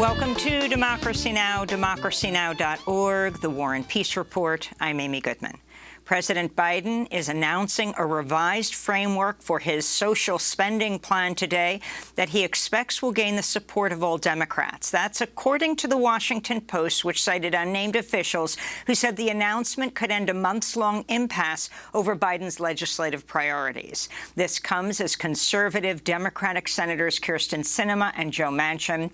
Welcome to Democracy Now!, democracynow.org, the War and Peace Report. I'm Amy Goodman. President Biden is announcing a revised framework for his social spending plan today that he expects will gain the support of all Democrats. That's according to the Washington Post, which cited unnamed officials who said the announcement could end a months-long impasse over Biden's legislative priorities. This comes as conservative Democratic Senators Kyrsten Sinema and Joe Manchin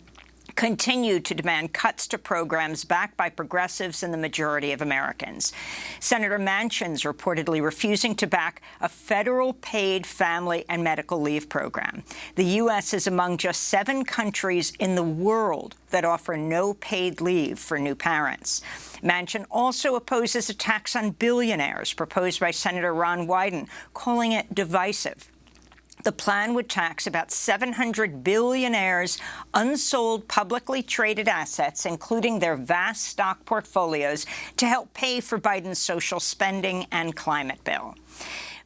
continued to demand cuts to programs backed by progressives and the majority of Americans. Senator Manchin's reportedly refusing to back a federal paid family and medical leave program. The U.S. is among just 7 countries in the world that offer no paid leave for new parents. Manchin also opposes a tax on billionaires proposed by Senator Ron Wyden, calling it divisive. The plan would tax about 700 billionaires' unsold publicly traded assets, including their vast stock portfolios, to help pay for Biden's social spending and climate bill.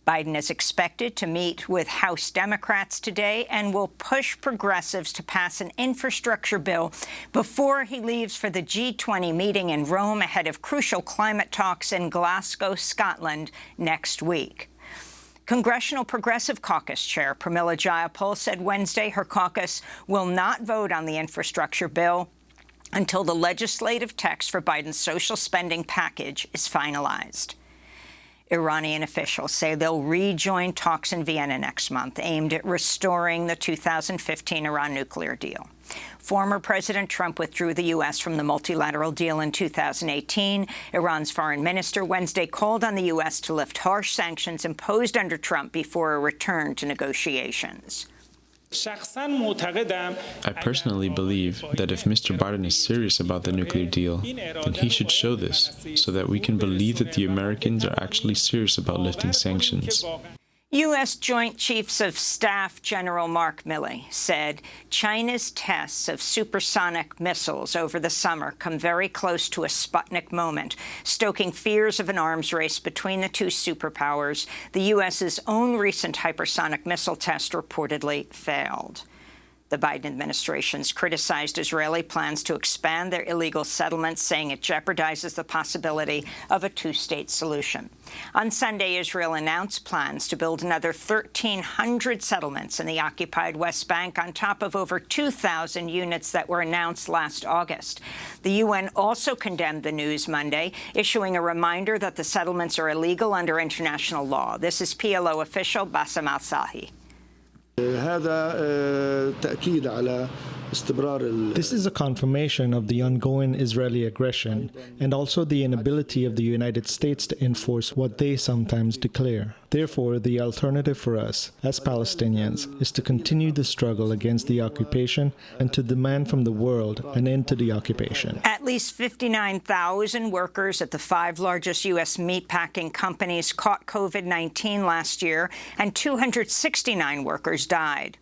Biden is expected to meet with House Democrats today and will push progressives to pass an infrastructure bill before he leaves for the G20 meeting in Rome ahead of crucial climate talks in Glasgow, Scotland, next week. Congressional Progressive Caucus Chair Pramila Jayapal said Wednesday her caucus will not vote on the infrastructure bill until the legislative text for Biden's social spending package is finalized. Iranian officials say they'll rejoin talks in Vienna next month aimed at restoring the 2015 Iran nuclear deal. Former President Trump withdrew the U.S. from the multilateral deal in 2018. Iran's foreign minister Wednesday called on the U.S. to lift harsh sanctions imposed under Trump before a return to negotiations. I personally believe that if Mr. Biden is serious about the nuclear deal, then he should show this so that we can believe that the Americans are actually serious about lifting sanctions. U.S. Joint Chiefs of Staff General Mark Milley said China's tests of supersonic missiles over the summer come very close to a Sputnik moment, stoking fears of an arms race between the two superpowers. The U.S.'s own recent hypersonic missile test reportedly failed. The Biden administration's criticized Israeli plans to expand their illegal settlements, saying it jeopardizes the possibility of a two-state solution. On Sunday, Israel announced plans to build another 1,300 settlements in the occupied West Bank on top of over 2,000 units that were announced last August. The UN also condemned the news Monday, issuing a reminder that the settlements are illegal under international law. This is PLO official Bassem al-Sahi. This is a confirmation of the ongoing Israeli aggression and also the inability of the United States to enforce what they sometimes declare. Therefore, the alternative for us, as Palestinians, is to continue the struggle against the occupation and to demand from the world an end to the occupation. At least 59,000 workers at the 5 largest U.S. meatpacking companies caught COVID-19 last year, and 269 workers died.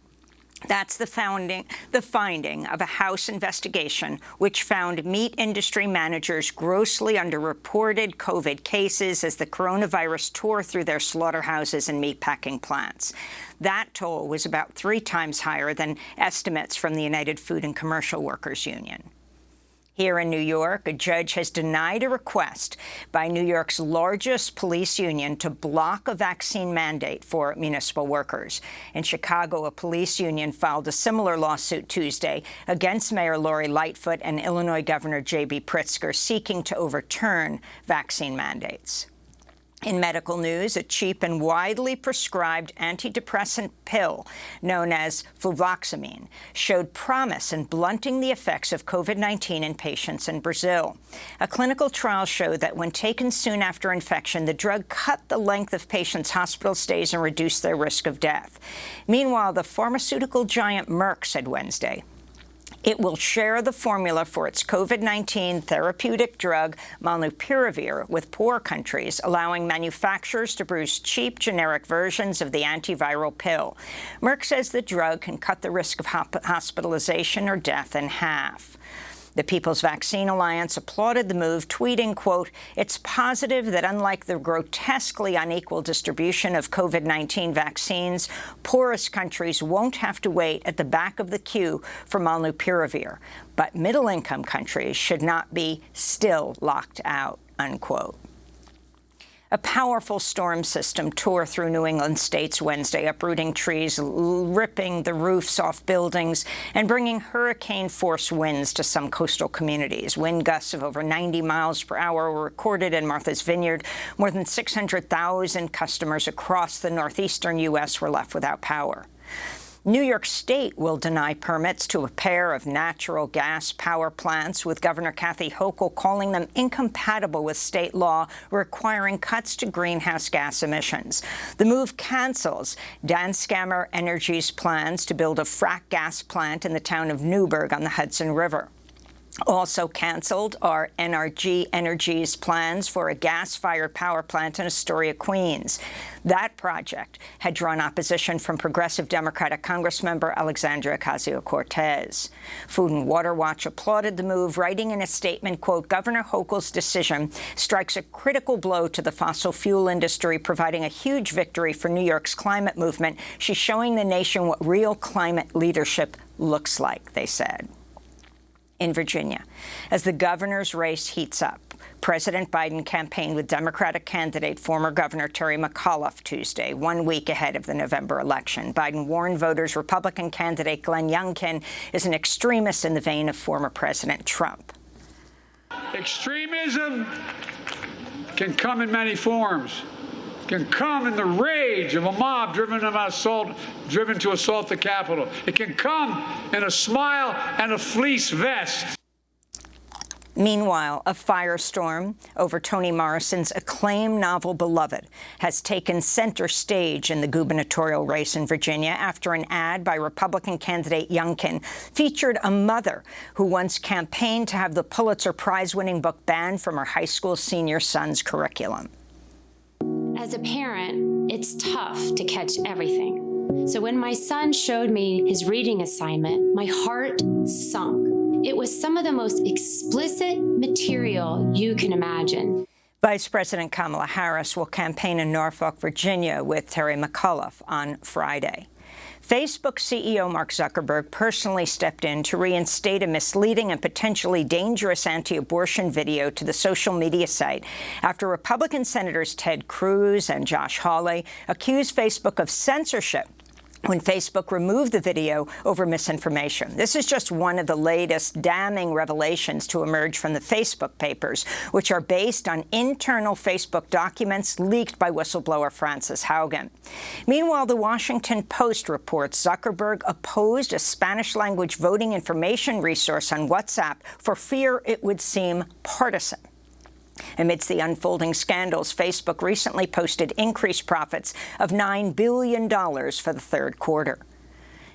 That's the finding of a House investigation which found meat industry managers grossly underreported COVID cases as the coronavirus tore through their slaughterhouses and meatpacking plants. That toll was about 3 times higher than estimates from the United Food and Commercial Workers Union. Here in New York, a judge has denied a request by New York's largest police union to block a vaccine mandate for municipal workers. In Chicago, a police union filed a similar lawsuit Tuesday against Mayor Lori Lightfoot and Illinois Governor J.B. Pritzker, seeking to overturn vaccine mandates. In medical news, a cheap and widely prescribed antidepressant pill known as fluvoxamine showed promise in blunting the effects of COVID-19 in patients in Brazil. A clinical trial showed that when taken soon after infection, the drug cut the length of patients' hospital stays and reduced their risk of death. Meanwhile, the pharmaceutical giant Merck said Wednesday it will share the formula for its COVID-19 therapeutic drug molnupiravir with poor countries, allowing manufacturers to produce cheap generic versions of the antiviral pill. Merck says the drug can cut the risk of hospitalization or death in half. The People's Vaccine Alliance applauded the move, tweeting, quote, "It's positive that unlike the grotesquely unequal distribution of COVID-19 vaccines, poorest countries won't have to wait at the back of the queue for molnupiravir. But middle-income countries should not be still locked out," unquote. A powerful storm system tore through New England states Wednesday, uprooting trees, ripping the roofs off buildings, and bringing hurricane-force winds to some coastal communities. Wind gusts of over 90 miles per hour were recorded in Martha's Vineyard. More than 600,000 customers across the northeastern U.S. were left without power. New York State will deny permits to a pair of natural gas power plants, with Governor Kathy Hochul calling them incompatible with state law requiring cuts to greenhouse gas emissions. The move cancels Donziger Energy's plans to build a frack gas plant in the town of Newburgh on the Hudson River. Also canceled are NRG Energy's plans for a gas-fired power plant in Astoria, Queens. That project had drawn opposition from progressive Democratic Congressmember Alexandria Ocasio-Cortez. Food and Water Watch applauded the move, writing in a statement, quote, "Governor Hochul's decision strikes a critical blow to the fossil fuel industry, providing a huge victory for New York's climate movement. She's showing the nation what real climate leadership looks like," they said. In Virginia, as the governor's race heats up, President Biden campaigned with Democratic candidate former Governor Terry McAuliffe Tuesday, 1 week ahead of the November election. Biden warned voters Republican candidate Glenn Youngkin is an extremist in the vein of former President Trump. Extremism can come in many forms. Can come in the rage of a mob driven to assault the Capitol. It can come in a smile and a fleece vest. Meanwhile, a firestorm over Toni Morrison's acclaimed novel Beloved has taken center stage in the gubernatorial race in Virginia after an ad by Republican candidate Youngkin featured a mother who once campaigned to have the Pulitzer Prize-winning book banned from her high school senior son's curriculum. As a parent, it's tough to catch everything. So when my son showed me his reading assignment, my heart sunk. It was some of the most explicit material you can imagine. Vice President Kamala Harris will campaign in Norfolk, Virginia, with Terry McAuliffe on Friday. Facebook CEO Mark Zuckerberg personally stepped in to reinstate a misleading and potentially dangerous anti-abortion video to the social media site after Republican Senators Ted Cruz and Josh Hawley accused Facebook of censorship when Facebook removed the video over misinformation. This is just one of the latest damning revelations to emerge from the Facebook papers, which are based on internal Facebook documents leaked by whistleblower Frances Haugen. Meanwhile, the Washington Post reports Zuckerberg opposed a Spanish-language voting information resource on WhatsApp for fear it would seem partisan. Amidst the unfolding scandals, Facebook recently posted increased profits of $9 billion for the third quarter.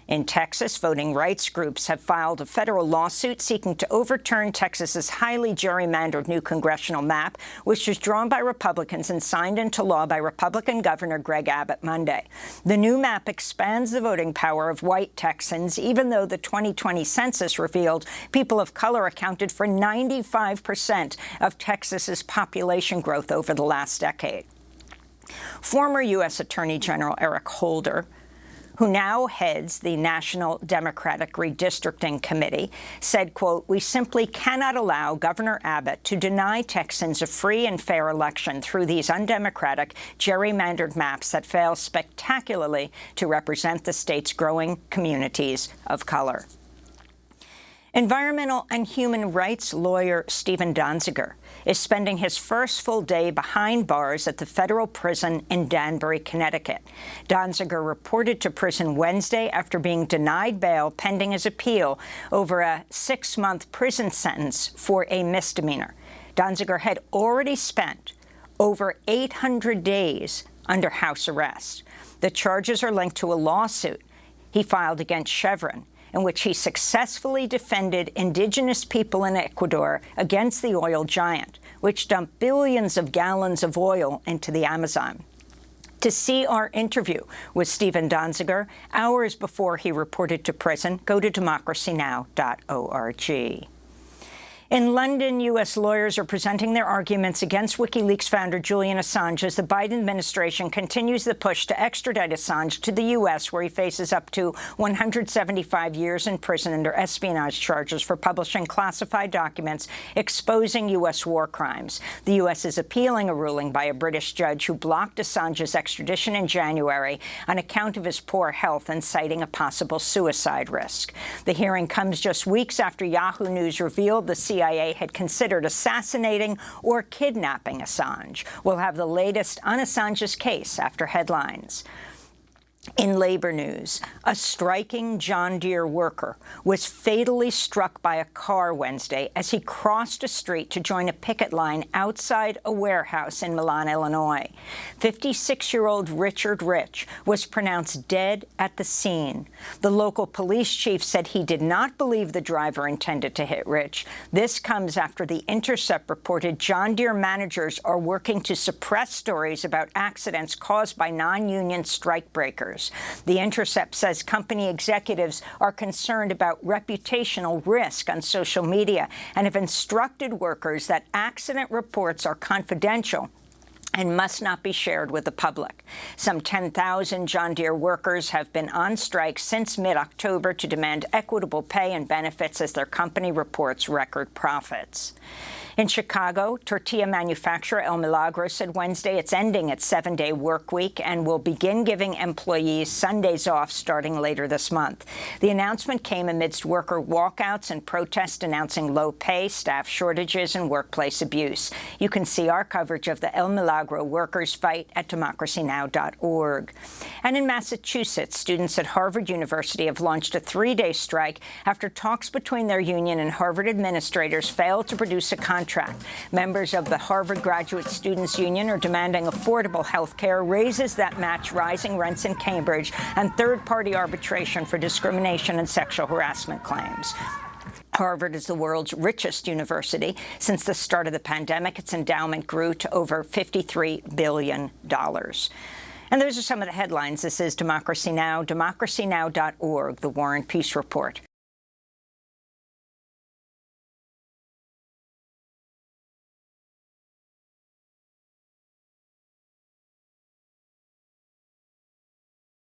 In Texas, voting rights groups have filed a federal lawsuit seeking to overturn Texas's highly gerrymandered new congressional map, which was drawn by Republicans and signed into law by Republican Governor Greg Abbott Monday. The new map expands the voting power of white Texans, even though the 2020 census revealed people of color accounted for 95% of Texas's population growth over the last decade. Former U.S. Attorney General Eric Holder, who now heads the National Democratic Redistricting Committee, said, quote, "We simply cannot allow Governor Abbott to deny Texans a free and fair election through these undemocratic, gerrymandered maps that fail spectacularly to represent the state's growing communities of color." Environmental and human rights lawyer Stephen Donziger is spending his first full day behind bars at the federal prison in Danbury, Connecticut. Donziger reported to prison Wednesday after being denied bail pending his appeal over a 6-month prison sentence for a misdemeanor. Donziger had already spent over 800 days under house arrest. The charges are linked to a lawsuit he filed against Chevron, in which he successfully defended indigenous people in Ecuador against the oil giant, which dumped billions of gallons of oil into the Amazon. To see our interview with Stephen Donziger hours before he reported to prison, go to democracynow.org. In London, U.S. lawyers are presenting their arguments against WikiLeaks founder Julian Assange as the Biden administration continues the push to extradite Assange to the U.S., where he faces up to 175 years in prison under espionage charges for publishing classified documents exposing U.S. war crimes. The U.S. is appealing a ruling by a British judge who blocked Assange's extradition in January on account of his poor health and citing a possible suicide risk. The hearing comes just weeks after Yahoo News revealed the CIA had considered assassinating or kidnapping Assange. We'll have the latest on Assange's case after headlines. In labor news, a striking John Deere worker was fatally struck by a car Wednesday as he crossed a street to join a picket line outside a warehouse in Milan, Illinois. 56-year-old Richard Rich was pronounced dead at the scene. The local police chief said he did not believe the driver intended to hit Rich. This comes after The Intercept reported John Deere managers are working to suppress stories about accidents caused by non-union strikebreakers. The Intercept says company executives are concerned about reputational risk on social media and have instructed workers that accident reports are confidential and must not be shared with the public. Some 10,000 John Deere workers have been on strike since mid-October to demand equitable pay and benefits as their company reports record profits. In Chicago, tortilla manufacturer El Milagro said Wednesday it's ending its 7-day work week and will begin giving employees Sundays off starting later this month. The announcement came amidst worker walkouts and protests denouncing low pay, staff shortages, and workplace abuse. You can see our coverage of the El Milagro workers' fight at democracynow.org. And in Massachusetts, students at Harvard University have launched a 3-day strike after talks between their union and Harvard administrators failed to produce a contract. Members of the Harvard Graduate Students Union are demanding affordable health care, raises that match rising rents in Cambridge, and third-party arbitration for discrimination and sexual harassment claims. Harvard is the world's richest university. Since the start of the pandemic, its endowment grew to over $53 billion. And those are some of the headlines. This is Democracy Now!, democracynow.org, The War and Peace Report.